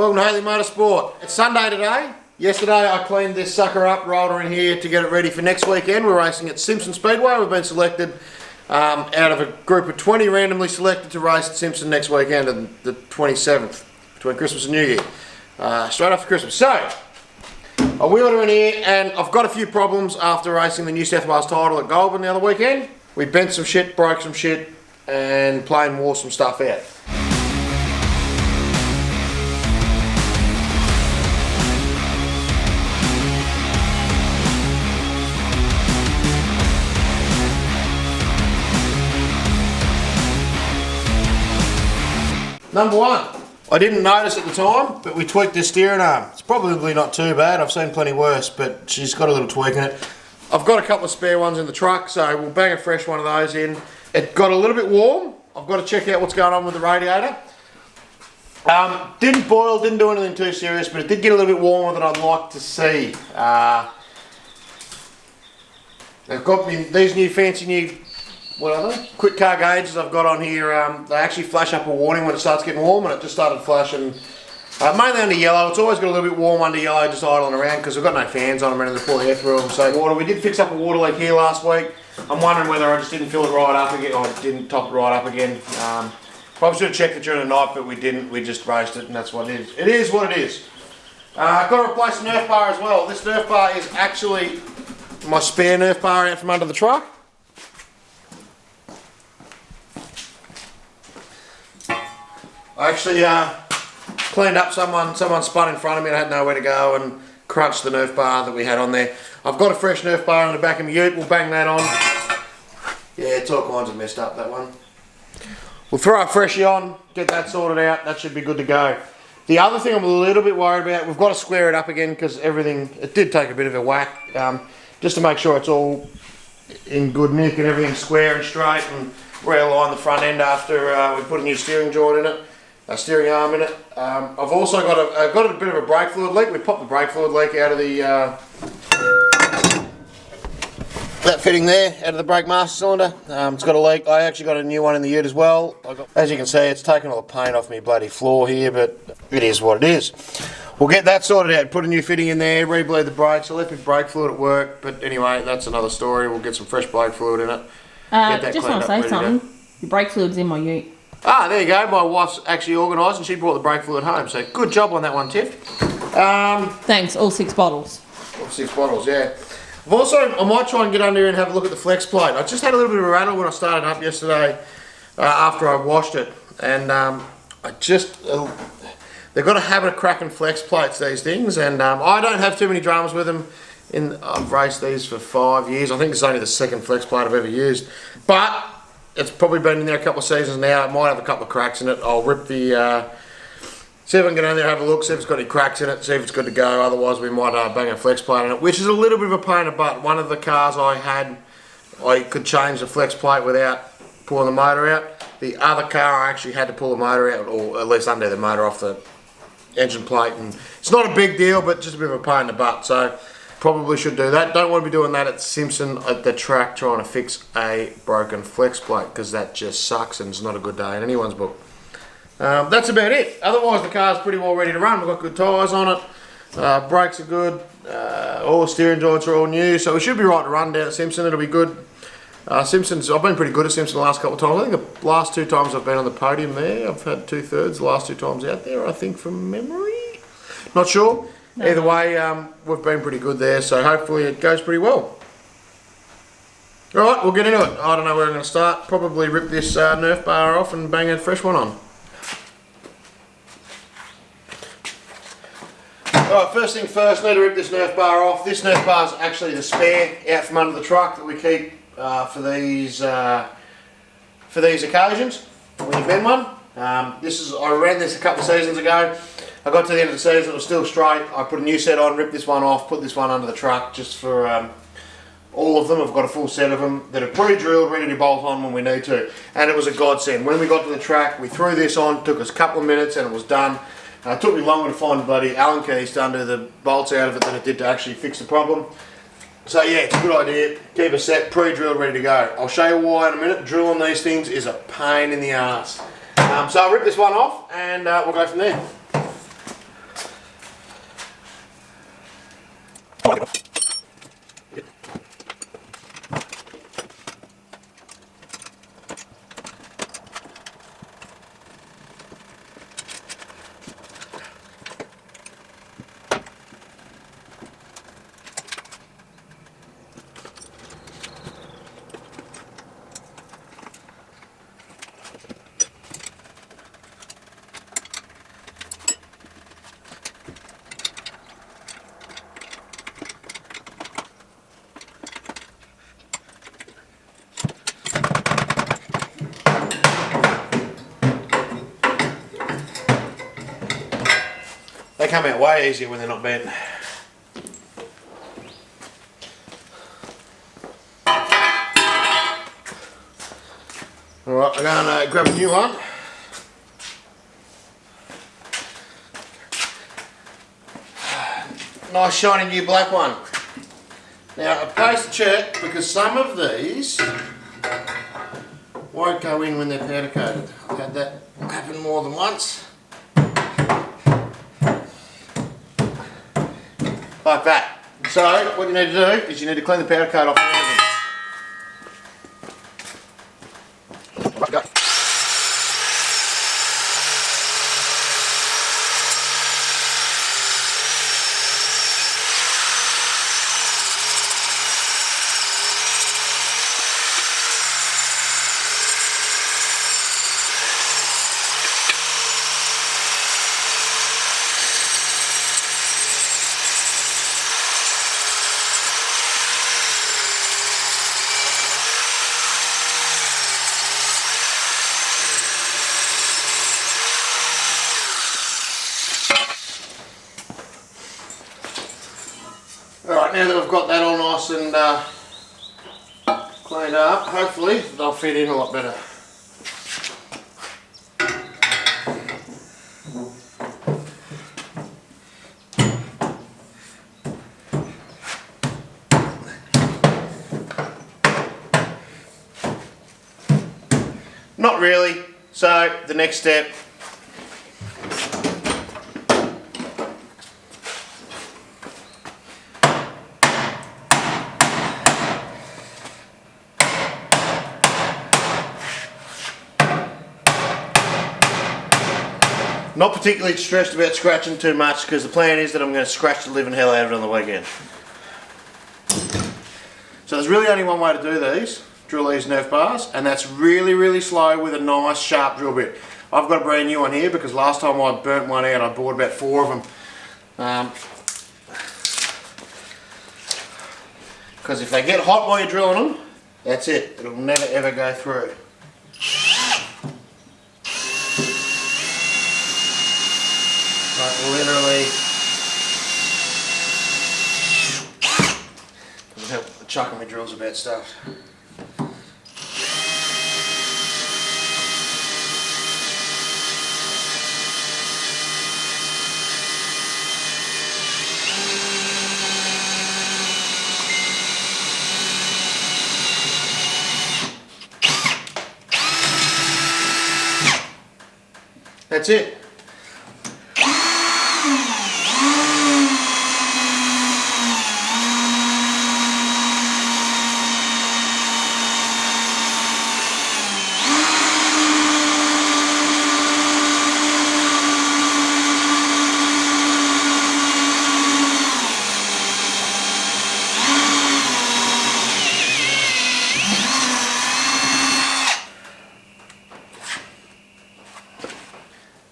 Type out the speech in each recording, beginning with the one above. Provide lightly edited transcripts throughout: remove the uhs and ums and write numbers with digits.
Welcome to Hateley Motorsport. It's Sunday today. Yesterday I cleaned this sucker up, rolled her in here to get it ready for next weekend. We're racing at Simpson Speedway. We've been selected out of a group of 20 randomly selected to race at Simpson next weekend on the 27th, between Christmas and New Year. Straight after Christmas. So, I wheeled her in here and I've got a few problems after racing the New South Wales title at Goulburn the other weekend. We bent some shit, broke some shit and plain wore some stuff out. Number one, I didn't notice at the time, but we tweaked this steering arm. It's probably not too bad. I've seen plenty worse, but she's got a little tweak in it. I've got a couple of spare ones in the truck, so we'll bang a fresh one of those in. It got a little bit warm. I've got to check out what's going on with the radiator. Didn't boil, didn't do anything too serious, but it did get a little bit warmer than I'd like to see. They've got me these new fancy new, what are they? Quick car gauges I've got on here. They actually flash up a warning when it starts getting warm, and it just started flashing. Mainly under yellow. It's always got a little bit warm under yellow, just idling around because we've got no fans on them and to pull the air through them. So water. We did fix up a water leak here last week. I'm wondering whether I just didn't fill it right up again, or didn't top it right up again. Probably should have checked it during the night, but we didn't. We just raced it, and that's what it is. It is what it is. I've got to replace the Nerf bar as well. This Nerf bar is actually my spare Nerf bar out from under the truck. I actually cleaned up someone spun in front of me and I had nowhere to go and crunched the Nerf bar that we had on there. I've got a fresh Nerf bar in the back of my ute, we'll bang that on. Yeah, it's all kinds of messed up, that one. We'll throw a freshie on, get that sorted out, that should be good to go. The other thing I'm a little bit worried about, we've got to square it up again because everything, it did take a bit of a whack, just to make sure it's all in good nick and everything's square and straight, and realign the front end after we put a new steering joint in it. A steering arm in it. I've also got a bit of a brake fluid leak. We popped the brake fluid leak out of the that fitting there, out of the brake master cylinder. It's got a leak. I actually got a new one in the ute as well. As you can see, it's taken all the paint off my bloody floor here, but it is what it is. We'll get that sorted out, put a new fitting in there, re-bleed the brakes. I left my brake fluid at work, but anyway, that's another story. We'll get some fresh brake fluid in it. Just want to say something. Your brake fluid's in my ute. Ah, there you go. My wife's actually organised and she brought the brake fluid home. So good job on that one, Tiff. Thanks. All 6 bottles. All 6 bottles, yeah. I might try and get under here and have a look at the flex plate. I just had a little bit of a rattle when I started up yesterday after I washed it. And they've got a habit of cracking flex plates, these things. And I don't have too many dramas with them. I've raced these for 5 years. I think it's only the second flex plate I've ever used. But it's probably been in there a couple of seasons now. It might have a couple of cracks in it. I'll rip the, see if I can get in there and have a look, see if it's got any cracks in it, see if it's good to go. Otherwise we might bang a flex plate in it, which is a little bit of a pain in the butt. One of the cars I had, I could change the flex plate without pulling the motor out. The other car I actually had to pull the motor out, or at least undo the motor off the engine plate. And it's not a big deal, but just a bit of a pain in the butt. So probably should do that. Don't want to be doing that at Simpson at the track trying to fix a broken flex plate because that just sucks and it's not a good day in anyone's book. That's about it. Otherwise the car's pretty well ready to run. We've got good tyres on it. Brakes are good. All the steering joints are all new. So we should be right to run down at Simpson. It'll be good. I've been pretty good at Simpson the last couple of times. I think the last 2 times I've been on the podium there, I've had 2/3 the last 2 times out there, I think, from memory. Not sure. No. Either way, we've been pretty good there, so hopefully it goes pretty well. Alright, we'll get into it. I don't know where I'm going to start. Probably rip this Nerf bar off and bang a fresh one on. Alright, first thing first, need to rip this Nerf bar off. This Nerf bar is actually the spare out from under the truck that we keep for these occasions, when you bend one. I ran this a couple of seasons ago. I got to the end of the season, it was still straight. I put a new set on, ripped this one off, put this one under the truck just for all of them. I've got a full set of them that are pre-drilled, ready to bolt on when we need to. And it was a godsend. When we got to the track, we threw this on, took us a couple of minutes and it was done. It took me longer to find the bloody Allen keys to undo the bolts out of it than it did to actually fix the problem. So yeah, it's a good idea. Keep a set, pre-drilled, ready to go. I'll show you why in a minute. Drilling these things is a pain in the arse. So I'll rip this one off and we'll go from there. They come out way easier when they're not bent. Alright, I'm going to grab a new one. Nice shiny new black one. Now I placed a check because some of these won't go in when they're powder coated. I've had that happen more than once. Like that. So what you need to do is you need to clean the powder coat off everything. Go. Alright, now that we've got that all nice and cleaned up, hopefully they'll fit in a lot better. Not really. So the next step, not particularly stressed about scratching too much because the plan is that I'm going to scratch the living hell out of it on the weekend. So there's really only one way to do these, drill these Nerf bars, and that's really, really slow with a nice sharp drill bit. I've got a brand new one here because last time I burnt one out I bought about 4 of them. Because if they get hot while you're drilling them, that's it, it'll never ever go through. Like literally, doesn't help chucking my drills about stuff. That's it.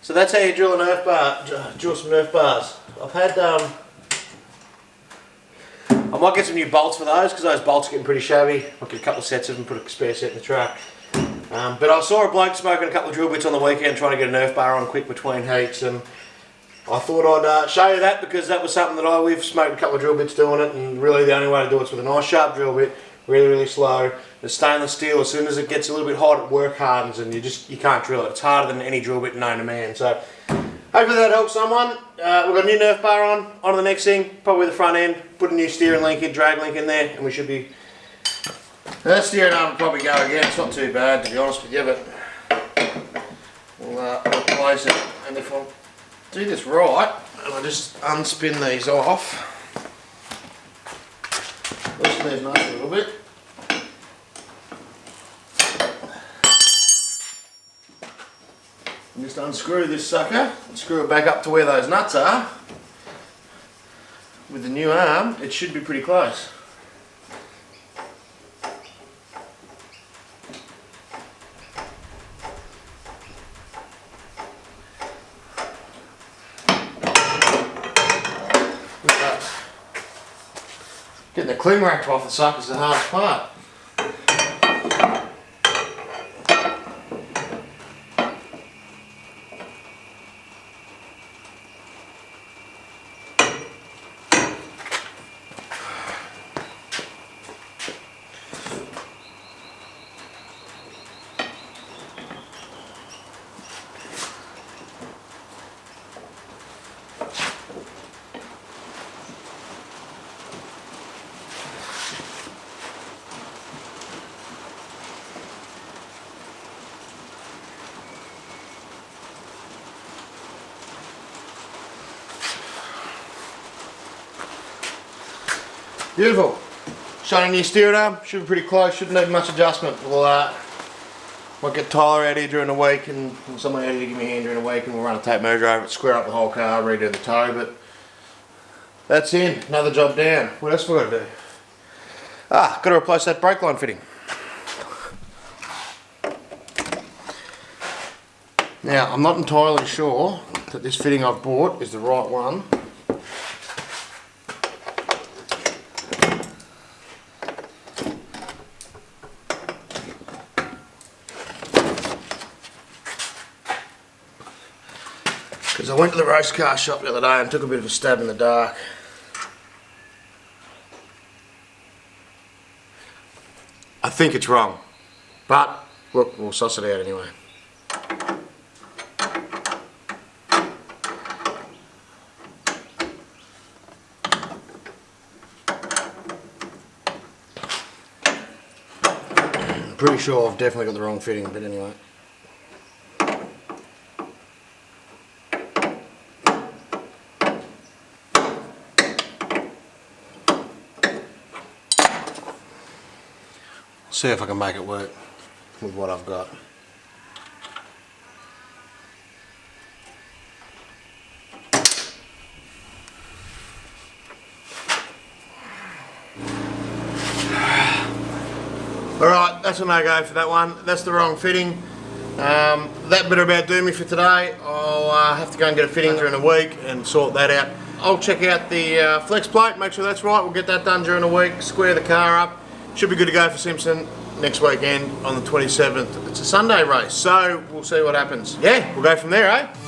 So that's how you drill a Nerf bar, drill some Nerf bars. I've had, I might get some new bolts for those because those bolts are getting pretty shabby. I'll get a couple of sets of them, put a spare set in the truck. But I saw a bloke smoking a couple of drill bits on the weekend trying to get a Nerf bar on quick between heats, and I thought I'd show you that because that was something that we've smoked a couple of drill bits doing it, and really the only way to do it is with a nice sharp drill bit, really, really slow. The stainless steel, as soon as it gets a little bit hot, it work hardens and you can't drill it. It's harder than any drill bit known to man. So hopefully that helps someone. We've got a new Nerf bar on to the next thing, probably the front end. Put a new steering link in, drag link in there, and we should be... That steering arm will probably go again. It's not too bad, to be honest with you, but we'll replace it. And if I do this right, and I just unspin these off, loosen these nuts a little bit. And just unscrew this sucker and screw it back up to where those nuts are. With the new arm, it should be pretty close. Getting the cling wrap off the sucker is the hardest part. Beautiful. Shining your steering arm, should be pretty close, shouldn't need much adjustment. We'll get Tyler out here during the week and someone out here to give me a hand during the week and we'll run a tape measure over it, square up the whole car, redo the toe, but that's in, another job down. What else have we got to do? Got to replace that brake line fitting. Now, I'm not entirely sure that this fitting I've bought is the right one. Because I went to the race car shop the other day and took a bit of a stab in the dark. I think it's wrong, but look, we'll suss it out anyway. I'm pretty sure I've definitely got the wrong fitting, but anyway. See if I can make it work with what I've got. Alright, that's a no-go for that one. That's the wrong fitting. That better about do me for today. I'll have to go and get a fitting during the week and sort that out. I'll check out the flex plate, make sure that's right. We'll get that done during the week, square the car up. Should be good to go for Simpson next weekend on the 27th. It's a Sunday race, so we'll see what happens. Yeah, we'll go from there, eh?